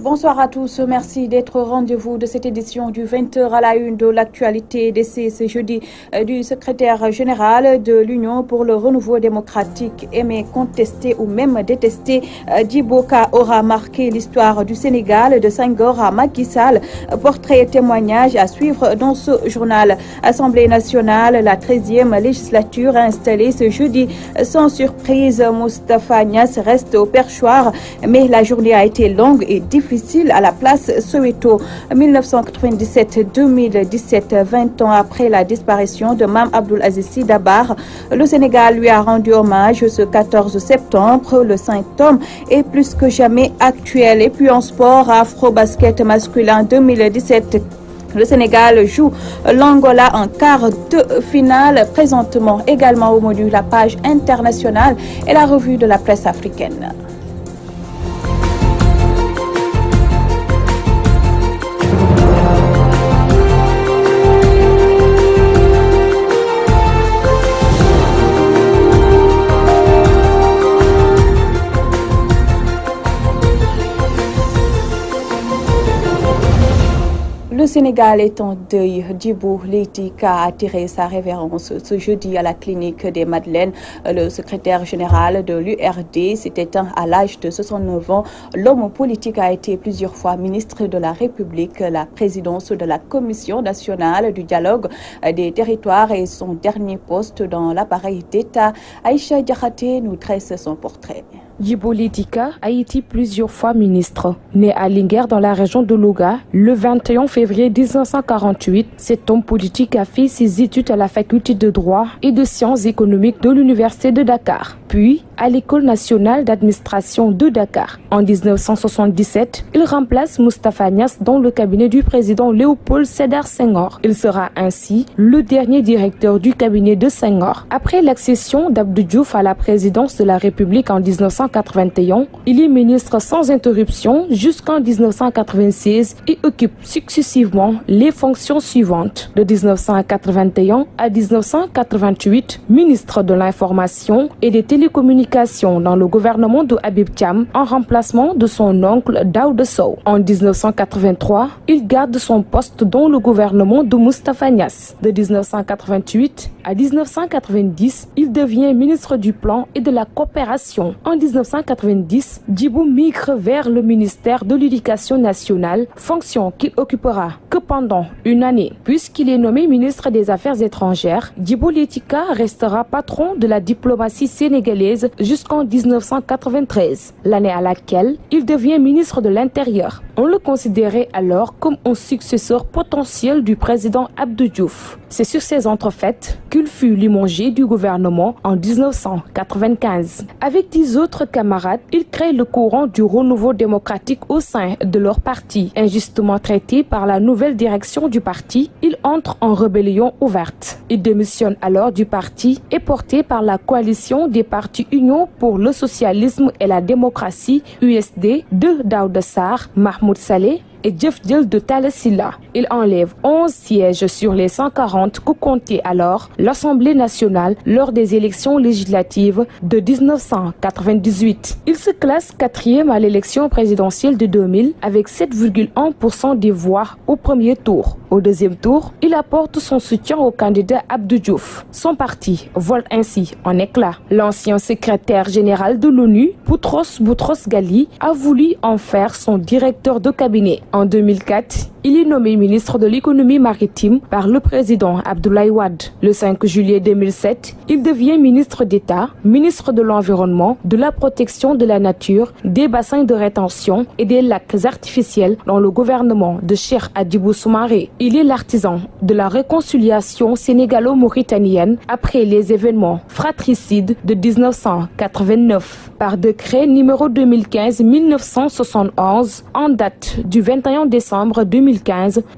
Bonsoir à tous, merci d'être au rendez-vous de cette édition du 20h à la une de l'actualité d'essai ce jeudi du secrétaire général de l'Union pour le renouveau démocratique, aimé, contesté ou même détesté. Djiboka aura marqué l'histoire du Sénégal de Senghor à Macky Sall. Portrait et témoignage à suivre dans ce journal. Assemblée nationale, la 13e législature installée ce jeudi. Sans surprise, Moustapha Niasse reste au perchoir, mais la journée a été longue et difficile à la place Soweto. 1997-2017, 20 ans après la disparition de Mame Abdoul Aziz Sy Dabakh, le Sénégal lui a rendu hommage ce 14 septembre. Le symptôme est plus que jamais actuel. Et puis en sport, Afro-basket masculin 2017. Le Sénégal joue l'Angola en quart de finale. Présentement également au menu la page internationale et la revue de la presse africaine. Le Sénégal est en deuil. Djibo Leyti Ka a tiré sa révérence ce jeudi à la clinique des Madeleines. Le secrétaire général de l'URD s'est éteint à l'âge de 69 ans. L'homme politique a été plusieurs fois ministre de la République, la présidence de la Commission nationale du dialogue des territoires et son dernier poste dans l'appareil d'État. Aïcha Diakhaté nous dresse son portrait. Djibo Leyti Ka a été plusieurs fois ministre. Né à Linguère dans la région de Louga, le 21 février 1948, cet homme politique a fait ses études à la faculté de droit et de sciences économiques de l'université de Dakar, puis à l'école nationale d'administration de Dakar. En 1977, il remplace Moustapha Niasse dans le cabinet du président Léopold Sédar Senghor. Il sera ainsi le dernier directeur du cabinet de Senghor. Après l'accession d'Abdou Diouf à la présidence de la République en 1981, il est ministre sans interruption jusqu'en 1996 et occupe successivement les fonctions suivantes. De 1981 à 1988, ministre de l'Information et des Télécommunications dans le gouvernement de Habib Thiam en remplacement de son oncle Daouda Sow. En 1983, il garde son poste dans le gouvernement de Moustapha Niasse. De 1988 à 1990, il devient ministre du Plan et de la Coopération. En 1990, Djibo migre vers le ministère de l'Éducation nationale, fonction qu'il occupera que pendant une année. Puisqu'il est nommé ministre des Affaires étrangères, Djibo Leyti Ka restera patron de la diplomatie sénégalaise jusqu'en 1993, l'année à laquelle il devient ministre de l'Intérieur. On le considérait alors comme un successeur potentiel du président Abdou Diouf. C'est sur ces entrefaites qu'il fut limogé du gouvernement en 1995. Avec 10 autres camarades, il crée le courant du renouveau démocratique au sein de leur parti. Injustement traité par la nouvelle direction du parti, il entre en rébellion ouverte. Il démissionne alors du parti et porté par la coalition des partis Union pour le socialisme et la démocratie USD de Daouda Sarr, Mahmoud Saleh et Djef Djel de Talla Sylla. Il enlève 11 sièges sur les 140 que comptait alors l'Assemblée nationale lors des élections législatives de 1998. Il se classe 4e à l'élection présidentielle de 2000 avec 7,1% des voix au premier tour. Au deuxième tour, il apporte son soutien au candidat Abdou Diouf. Son parti vole ainsi en éclats. L'ancien secrétaire général de l'ONU, Boutros Boutros-Ghali, a voulu en faire son directeur de cabinet. En 2004, il est nommé ministre de l'économie maritime par le président Abdoulaye Wade. Le 5 juillet 2007, il devient ministre d'État, ministre de l'Environnement, de la protection de la nature, des bassins de rétention et des lacs artificiels dans le gouvernement de Cheikh Hadjibou Soumaré. Il est l'artisan de la réconciliation sénégalo-mauritanienne après les événements fratricides de 1989. Par décret numéro 2015-1971, en date du 21 décembre 2015,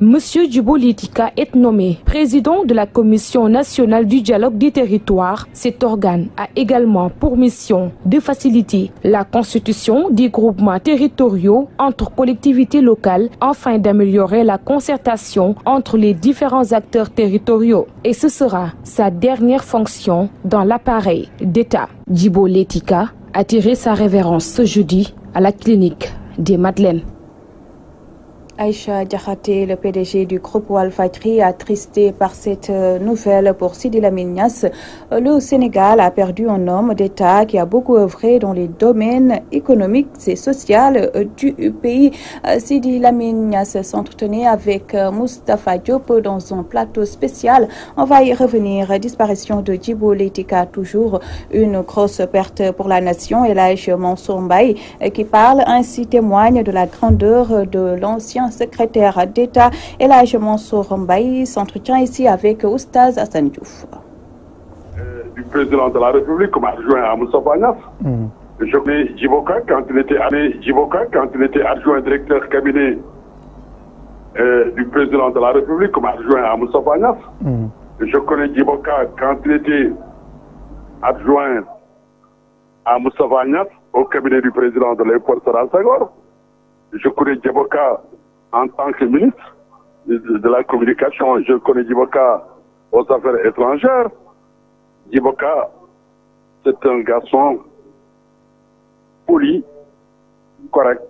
M. Djibo Leyti Ka est nommé président de la Commission nationale du dialogue des territoires. Cet organe a également pour mission de faciliter la constitution des groupements territoriaux entre collectivités locales afin d'améliorer la concertation entre les différents acteurs territoriaux. Et ce sera sa dernière fonction dans l'appareil d'État. Djibo Leyti Ka a tiré sa révérence ce jeudi à la clinique des Madeleines. Aïcha Diakhaté, le PDG du groupe Walfadjri, attristé par cette nouvelle pour Sidi Lamine Niasse. Le Sénégal a perdu un homme d'État qui a beaucoup œuvré dans les domaines économiques et sociaux du pays. Sidi Lamine Niasse s'entretenait avec Moustapha Diop dans un plateau spécial. On va y revenir. Disparition de Djibo Leyti Ka, toujours une grosse perte pour la nation. El Hadj Mansour Mbaye qui parle ainsi témoigne de la grandeur de l'ancien secrétaire d'État. El Hadj Mansour Mbaye s'entretient ici avec Oustaz Assane Diouf. Du président de la République comme adjoint à Moustapha Niasse. Je connais Djiboka quand il était adjoint directeur cabinet du président de la République comme adjoint à Moustapha Niasse. Je connais Djiboka quand il était adjoint à Moustapha Niasse au cabinet du président de Léopold Sédar Senghor. Je connais Djiboka en tant que ministre de la communication. Je connais Djiboka aux affaires étrangères. Djiboka, c'est un garçon poli, correct,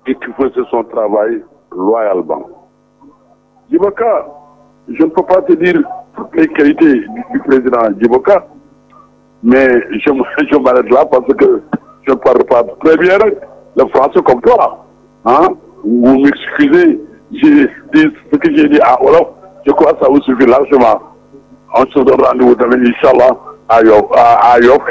et qui faisait son travail loyalement. Djiboka, je ne peux pas te dire toutes les qualités du président Djiboka, mais je m'arrête là parce que je ne parle pas très bien le français comme toi. Hein? Vous m'excusez, j'ai dit ce que j'ai dit à Olof, je crois que ça vous suffit largement. On se donne rendez-vous demain, Inch'Allah, à Yoff.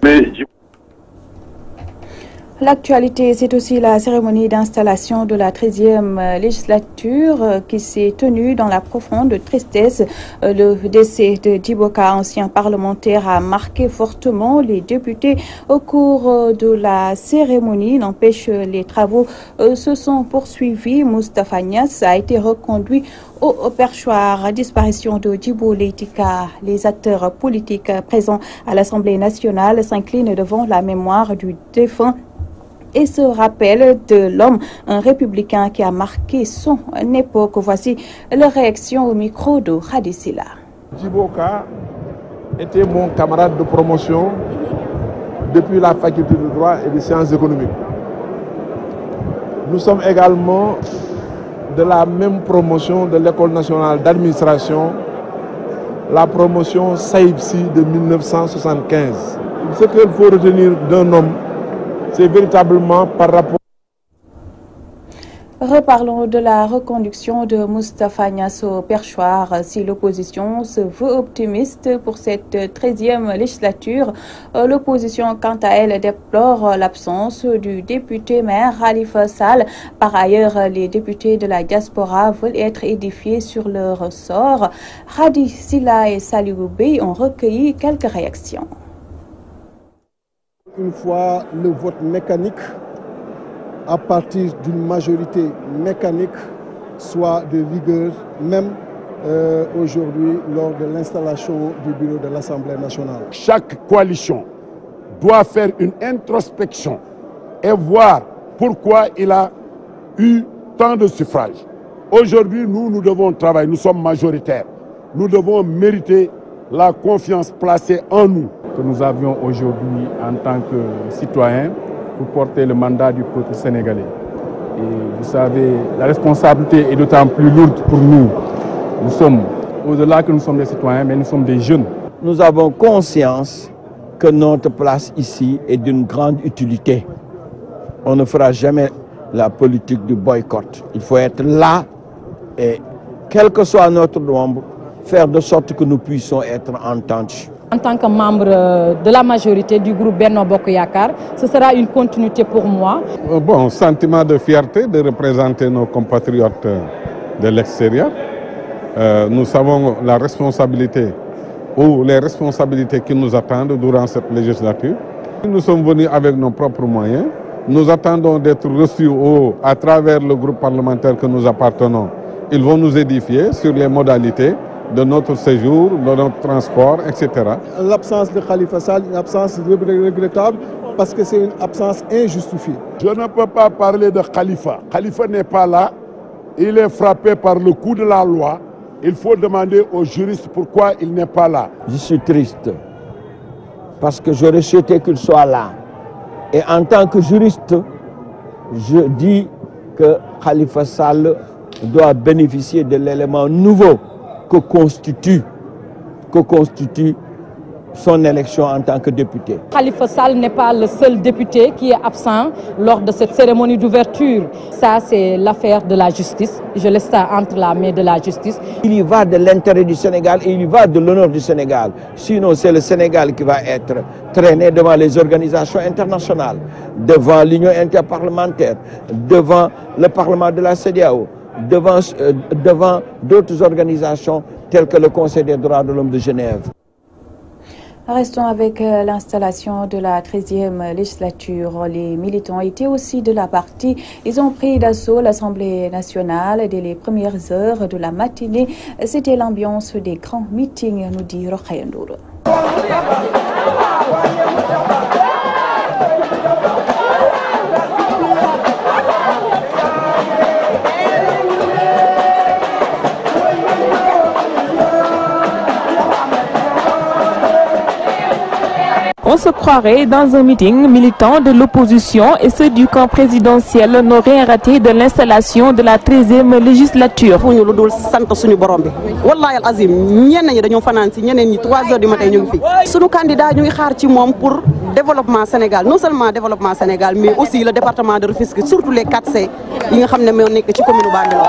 L'actualité, c'est aussi la cérémonie d'installation de la 13e législature qui s'est tenue dans la profonde tristesse. Le décès de Djiboka, ancien parlementaire, a marqué fortement les députés au cours de la cérémonie. N'empêche, les travaux se sont poursuivis. Moustapha Niasse a été reconduit au perchoir. Disparition de Djibo Leyti Ka. Les acteurs politiques présents à l'Assemblée nationale s'inclinent devant la mémoire du défunt et se rappelle de l'homme, un républicain qui a marqué son époque. Voici leur réaction au micro de Khadisila. Djiboka était mon camarade de promotion depuis la faculté de droit et des sciences économiques. Nous sommes également de la même promotion de l'école nationale d'administration, la promotion SAIPSI de 1975. Ce qu'il faut retenir d'un homme, c'est véritablement par rapport. Reparlons de la reconduction de Moustapha Niasse au perchoir. Si l'opposition se veut optimiste pour cette 13e législature, l'opposition, quant à elle, déplore l'absence du député maire Khalifa Sall. Par ailleurs, les députés de la diaspora veulent être édifiés sur leur sort. Hadi Silla et Saliou Bey ont recueilli quelques réactions. Une fois le vote mécanique, à partir d'une majorité mécanique, soit de vigueur, même aujourd'hui lors de l'installation du bureau de l'Assemblée nationale. Chaque coalition doit faire une introspection et voir pourquoi il a eu tant de suffrages. Aujourd'hui, nous devons travailler, nous sommes majoritaires. Nous devons mériter la confiance placée en nous. Que nous avions aujourd'hui en tant que citoyens pour porter le mandat du peuple sénégalais. Et vous savez, la responsabilité est d'autant plus lourde pour nous. Nous sommes, au-delà que nous sommes des citoyens, mais nous sommes des jeunes. Nous avons conscience que notre place ici est d'une grande utilité. On ne fera jamais la politique du boycott. Il faut être là et, quel que soit notre nombre, faire de sorte que nous puissions être entendus. En tant que membre de la majorité du groupe Benno Bokk Yakaar, ce sera une continuité pour moi. Bon, sentiment de fierté de représenter nos compatriotes de l'extérieur. Nous savons la responsabilité ou les responsabilités qui nous attendent durant cette législature. Nous sommes venus avec nos propres moyens. Nous attendons d'être reçus à travers le groupe parlementaire que nous appartenons. Ils vont nous édifier sur les modalités de notre séjour, de notre transport, etc. L'absence de Khalifa Sall est une absence regrettable parce que c'est une absence injustifiée. Je ne peux pas parler de Khalifa. Khalifa n'est pas là. Il est frappé par le coup de la loi. Il faut demander aux juristes pourquoi il n'est pas là. Je suis triste parce que j'aurais souhaité qu'il soit là. Et en tant que juriste, je dis que Khalifa Sall doit bénéficier de l'élément nouveau que constitue son élection en tant que député. Khalifa Sall n'est pas le seul député qui est absent lors de cette cérémonie d'ouverture. Ça, c'est l'affaire de la justice. Je laisse ça entre la main de la justice. Il y va de l'intérêt du Sénégal et il y va de l'honneur du Sénégal. Sinon, c'est le Sénégal qui va être traîné devant les organisations internationales, devant l'Union interparlementaire, devant le Parlement de la CEDEAO, devant d'autres organisations telles que le Conseil des droits de l'homme de Genève. Restons avec l'installation de la 13e législature. Les militants étaient aussi de la partie. Ils ont pris d'assaut l'Assemblée nationale dès les premières heures de la matinée. C'était l'ambiance des grands meetings, nous dit Rokhaya Ndour. On se croirait dans un meeting militant de l'opposition et ceux du camp présidentiel n'ont rien raté de l'installation de la 13e législature. Sunu candidat ñu ngi xaar ci moom pour développement Sénégal, non seulement développement Sénégal mais aussi le département de Rufisque, surtout les 4C yi nga xam ne moo nekk ci commune Bambilor.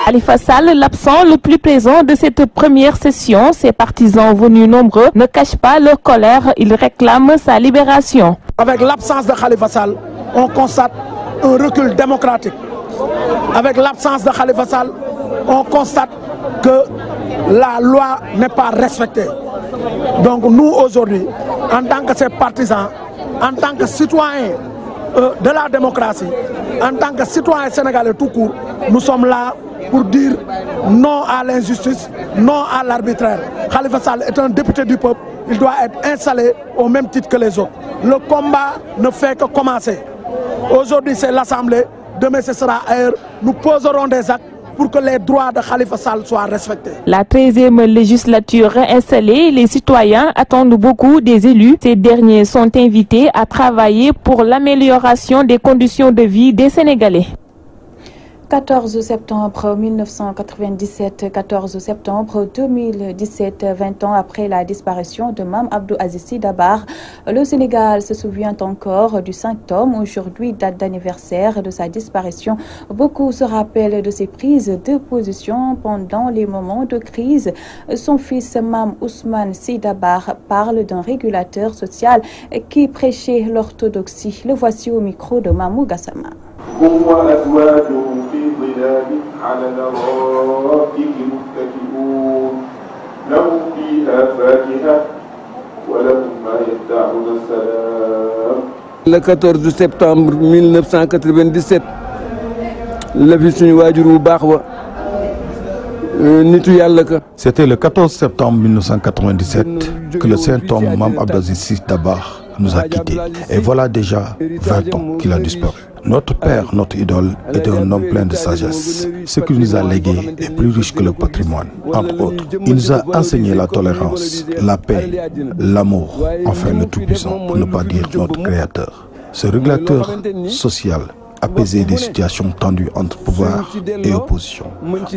Khalifa Sall, l'absent le plus présent de cette première session, ses partisans venus nombreux ne cachent pas leur colère, ils réclament sa libération. Avec l'absence de Khalifa Sall, on constate un recul démocratique. Avec l'absence de Khalifa Sall, on constate que la loi n'est pas respectée. Donc nous aujourd'hui, en tant que ses partisans, en tant que citoyens de la démocratie, en tant que citoyens sénégalais tout court, nous sommes là pour dire non à l'injustice, non à l'arbitraire. Khalifa Sall est un député du peuple, il doit être installé au même titre que les autres. Le combat ne fait que commencer. Aujourd'hui c'est l'Assemblée, demain ce sera ailleurs. Nous poserons des actes pour que les droits de Khalifa Sall soient respectés. La 13e législature installée, les citoyens attendent beaucoup des élus. Ces derniers sont invités à travailler pour l'amélioration des conditions de vie des Sénégalais. 14 septembre 1997, 14 septembre 2017, 20 ans après la disparition de Mame Abdou Aziz Sy Dabakh, le Sénégal se souvient encore du 5 octobre, aujourd'hui date d'anniversaire de sa disparition. Beaucoup se rappellent de ses prises de position pendant les moments de crise. Son fils Mame Ousmane Sy Dabakh parle d'un régulateur social qui prêchait l'orthodoxie. Le voici au micro de Mamou Gassama. Le 14 septembre 1997, c'était le 14 septembre 1997 que le Saint-Homme Mame Abdou Aziz Sy Dabakh nous a quittés. Et voilà déjà 20 ans qu'il a disparu. Notre père, notre idole, était un homme plein de sagesse. Ce qu'il nous a légué est plus riche que le patrimoine, entre autres. Il nous a enseigné la tolérance, la paix, l'amour, enfin le Tout-Puissant, pour ne pas dire notre Créateur. Ce régulateur social apaisait des situations tendues entre pouvoir et opposition.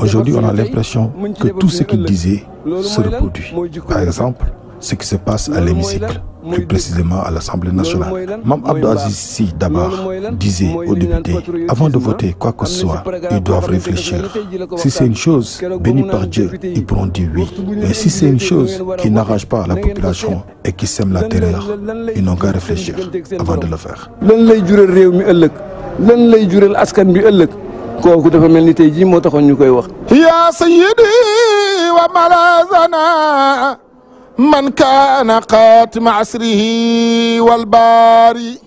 Aujourd'hui, on a l'impression que tout ce qu'il disait se reproduit. Par exemple, ce qui se passe à l'hémicycle, plus précisément à l'Assemblée nationale. Mame Abdou Aziz Sy Dabakh disait aux députés, avant de voter quoi que ce soit, ils doivent réfléchir. Si c'est une chose bénie par Dieu, ils pourront dire oui. Mais si c'est une chose qui n'arrange pas la population et qui sème la terreur, ils n'ont qu'à réfléchir avant de le faire. من كان قاتم عصره والباري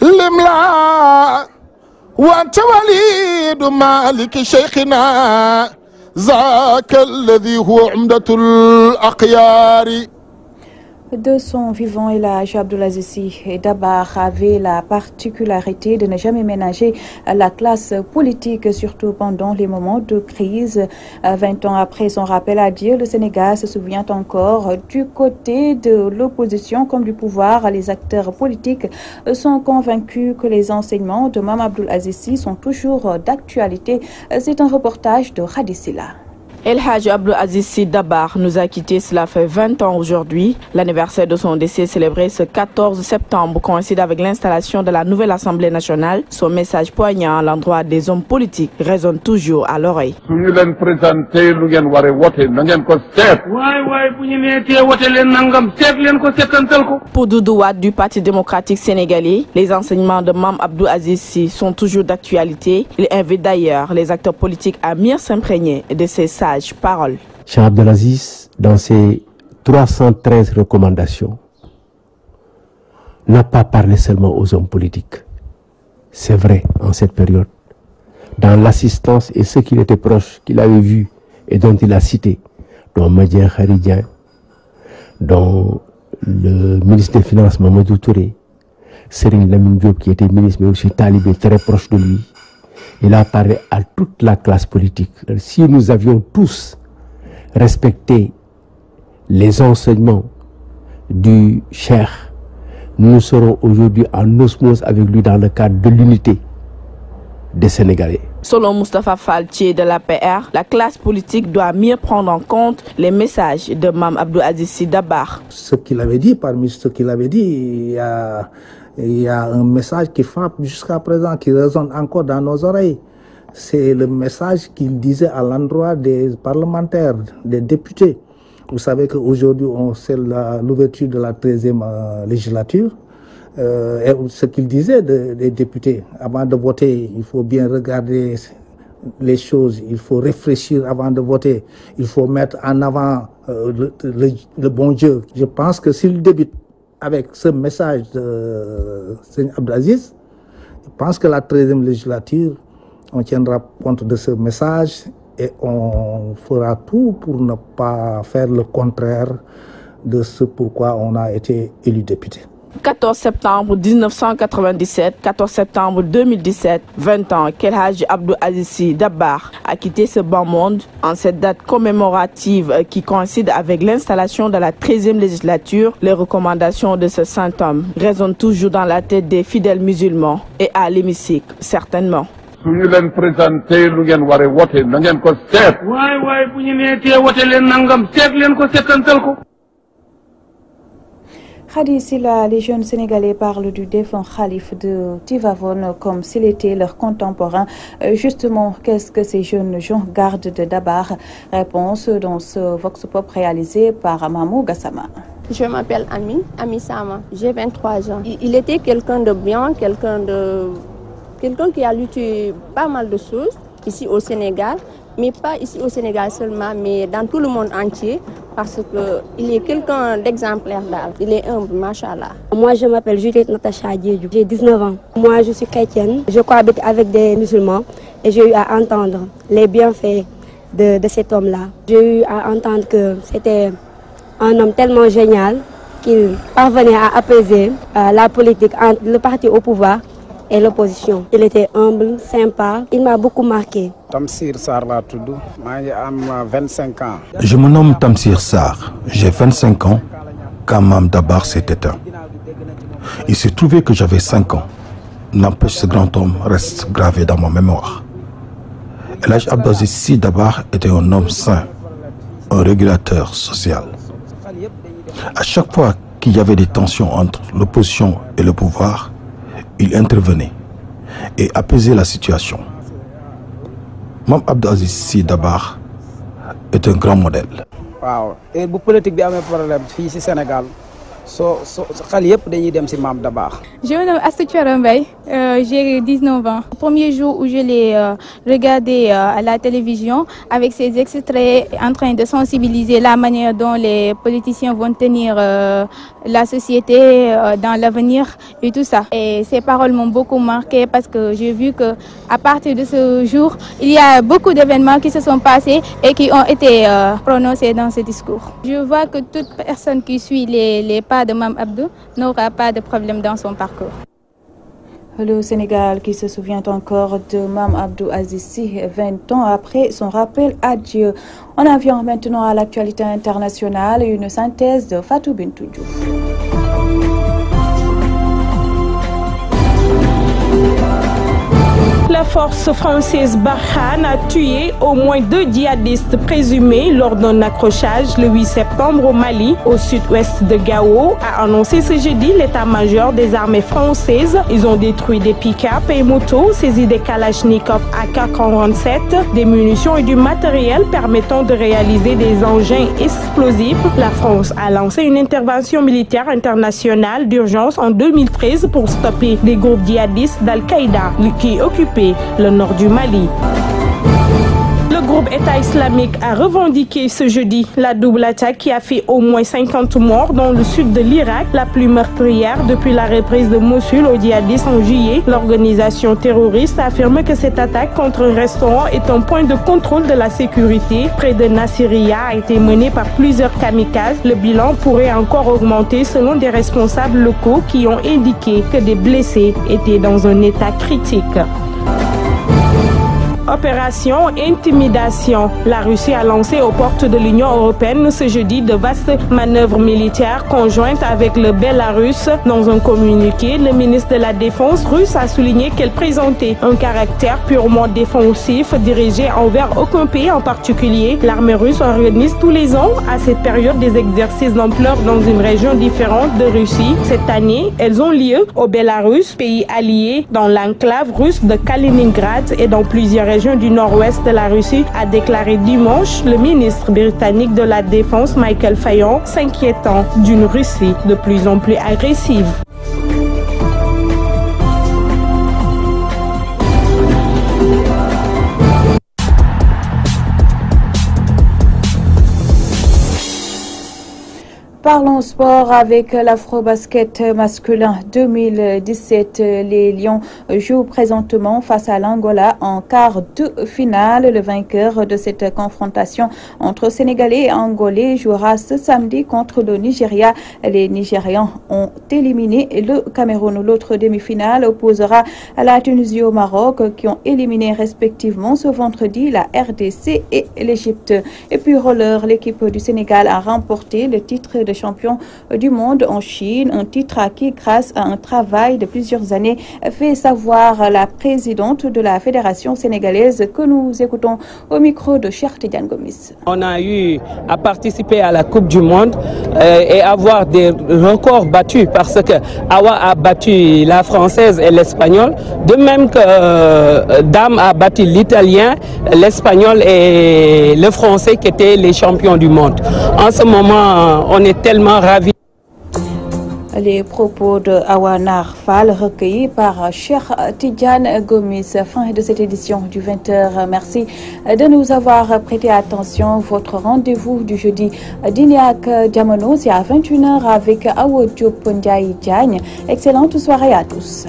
الإملاء وأنت وليد مالك شيخنا ذاك الذي هو عمدة الأخيار. De son vivant, El Hadj Abdoul Aziz Sy Dabakh avait la particularité de ne jamais ménager la classe politique, surtout pendant les moments de crise. 20 ans après son rappel à Dieu, le Sénégal se souvient encore du côté de l'opposition comme du pouvoir. Les acteurs politiques sont convaincus que les enseignements de Mame Abdoul Aziz Sy sont toujours d'actualité. C'est un reportage de Khady Silla. El Hadj Abdoul Aziz Sy Dabakh nous a quittés, cela fait 20 ans aujourd'hui. L'anniversaire de son décès célébré ce 14 septembre coïncide avec l'installation de la nouvelle Assemblée nationale. Son message poignant à l'endroit des hommes politiques résonne toujours à l'oreille. Pour Doudou Wade du Parti démocratique sénégalais, les enseignements de Mame Abdoul Aziz Sy sont toujours d'actualité. Il invite d'ailleurs les acteurs politiques à mieux s'imprégner de ces sages paroles. Cheikh Abdoul Aziz, dans ses 313 recommandations, n'a pas parlé seulement aux hommes politiques. C'est vrai, en cette période, dans l'assistance et ceux qui étaient proches, qu'il avait vus et dont il a cité, dont Madien Kharidien, dont le ministre des Finances Mamadou Touré, Serigne Lamine Diop qui était ministre mais aussi talibé très proche de lui. Il a parlé à toute la classe politique. Si nous avions tous respecté les enseignements du Cheikh, nous serons aujourd'hui en osmose avec lui dans le cadre de l'unité des Sénégalais. Selon Moustapha Faltier de l'APR, la classe politique doit mieux prendre en compte les messages de Mame Abdoul Aziz Sy Dabakh. Ce qu'il avait dit, parmi ce qu'il avait dit, il y a un message qui frappe jusqu'à présent, qui résonne encore dans nos oreilles. C'est le message qu'il disait à l'endroit des parlementaires, des députés. Vous savez qu'aujourd'hui, c'est l'ouverture de la 13e législature. Et ce qu'il disait des députés, avant de voter, il faut bien regarder les choses, il faut réfléchir avant de voter, il faut mettre en avant le bon Dieu. Je pense que s'il débute avec ce message de Serigne Abdoul Aziz, je pense que la 13e législature, on tiendra compte de ce message et on fera tout pour ne pas faire le contraire de ce pourquoi on a été élu député. 14 septembre 1997, 14 septembre 2017, 20 ans qu'El Hadj Abdoul Aziz Sy Dabakh a quitté ce bas monde. En cette date commémorative qui coïncide avec l'installation de la 13e législature, les recommandations de ce saint homme résonnent toujours dans la tête des fidèles musulmans et à l'hémicycle, certainement. Khady Silla, les jeunes Sénégalais parlent du défunt Khalif de Tivaouane comme s'il était leur contemporain. Justement, qu'est-ce que ces jeunes gens gardent de Dabakh? Réponse dans ce Vox Pop réalisé par Mamou Gassama. Je m'appelle Ami Sama, j'ai 23 ans. Il était quelqu'un de bien, quelqu'un qui a lutté pas mal de choses ici au Sénégal, mais pas ici au Sénégal seulement, mais dans tout le monde entier, parce qu'il est quelqu'un d'exemplaire d'âme. Il est humble, machallah. Moi, je m'appelle Juliette Natacha Diédhiou, j'ai 19 ans. Moi, je suis chrétienne, je cohabite avec des musulmans et j'ai eu à entendre les bienfaits de cet homme-là. J'ai eu à entendre que c'était un homme tellement génial qu'il parvenait à apaiser la politique entre le parti au pouvoir et l'opposition. Il était humble, sympa, il m'a beaucoup marqué. Tamsir Sarr laa tudd, maa ngi am 25 ans. Je me nomme Tamsir Sarr, j'ai 25 ans quand Mame Dabakh s'est éteint. Il s'est trouvé que j'avais 5 ans. N'empêche, ce grand homme reste gravé dans ma mémoire. El Hadj Abdoul Aziz Sy Dabakh était un homme sain, un régulateur social. À chaque fois qu'il y avait des tensions entre l'opposition et le pouvoir, il intervenait et apaisait la situation. Mame Abdoul Aziz Sy Dabakh est un grand modèle. Waaw, et bu politique bi amee problème fii ci Sénégal, Je me nomme Astou Thiorombaye, j'ai 19 ans. Le premier jour où je l'ai regardé à la télévision avec ces extraits en train de sensibiliser la manière dont les politiciens vont tenir la société dans l'avenir et tout ça. Et ces paroles m'ont beaucoup marqué parce que j'ai vu que à partir de ce jour, il y a beaucoup d'événements qui se sont passés et qui ont été prononcés dans ce discours. Je vois que toute personne qui suit les pas de Mame Abdou n'aura pas de problème dans son parcours. Le Sénégal qui se souvient encore de Mame Abdou Aziz Sy 20 ans après son rappel à Dieu. On en vient maintenant à l'actualité internationale, une synthèse de Fatou Bintou Diouf. La force française Barkhane a tué au moins 2 djihadistes présumés lors d'un accrochage le 8 septembre au Mali, au sud-ouest de Gao, a annoncé ce jeudi l'état-major des armées françaises. Ils ont détruit des pick-up et motos, saisi des Kalachnikov AK-47, des munitions et du matériel permettant de réaliser des engins explosifs. La France a lancé une intervention militaire internationale d'urgence en 2013 pour stopper des groupes djihadistes d'Al-Qaïda qui occupaient le nord du Mali. Le groupe État islamique a revendiqué ce jeudi la double attaque qui a fait au moins 50 morts dans le sud de l'Irak, la plus meurtrière depuis la reprise de Mossoul aux djihadistes en juillet. L'organisation terroriste a affirmé que cette attaque contre un restaurant est un point de contrôle de la sécurité près de Nasiriyah a été menée par plusieurs kamikazes. Le bilan pourrait encore augmenter selon des responsables locaux qui ont indiqué que des blessés étaient dans un état critique. Opération intimidation. La Russie a lancé aux portes de l'Union européenne ce jeudi de vastes manœuvres militaires conjointes avec le Bélarus. Dans un communiqué, le ministre de la Défense russe a souligné qu'elle présentait un caractère purement défensif dirigé envers aucun pays en particulier. L'armée russe organise tous les ans à cette période des exercices d'ampleur dans une région différente de Russie. Cette année, elles ont lieu au Bélarus, pays allié dans l'enclave russe de Kaliningrad et dans plusieurs région du nord-ouest de la Russie, a déclaré dimanche le ministre britannique de la Défense Michael Fallon, s'inquiétant d'une Russie de plus en plus agressive. Parlons sport avec l'Afrobasket masculin 2017. Les Lions jouent présentement face à l'Angola en quart de finale. Le vainqueur de cette confrontation entre Sénégalais et Angolais jouera ce samedi contre le Nigeria. Les Nigérians ont éliminé le Cameroun. L'autre demi-finale opposera la Tunisie au Maroc qui ont éliminé respectivement ce vendredi la RDC et l'Égypte. Et puis roller, l'équipe du Sénégal a remporté le titre de champion du monde en Chine, un titre acquis grâce à un travail de plusieurs années, fait savoir la présidente de la fédération sénégalaise que nous écoutons au micro de Cheikh Tidiane Gomis. On a eu à participer à la Coupe du Monde et avoir des records battus parce que Awa a battu la française et l'espagnol, de même que Dame a battu l'italien, l'espagnol et le français qui étaient les champions du monde. En ce moment, on est tellement ravis. Les propos de Awa Nar Fall recueillis par Cheikh Tidiane Gomis. Fin de cette édition du 20h. Merci de nous avoir prêté attention. Votre rendez-vous du jeudi d'Iniak Diamono, c'est à 21h avec Awo Diop Ndiaye Diagne. Excellente soirée à tous.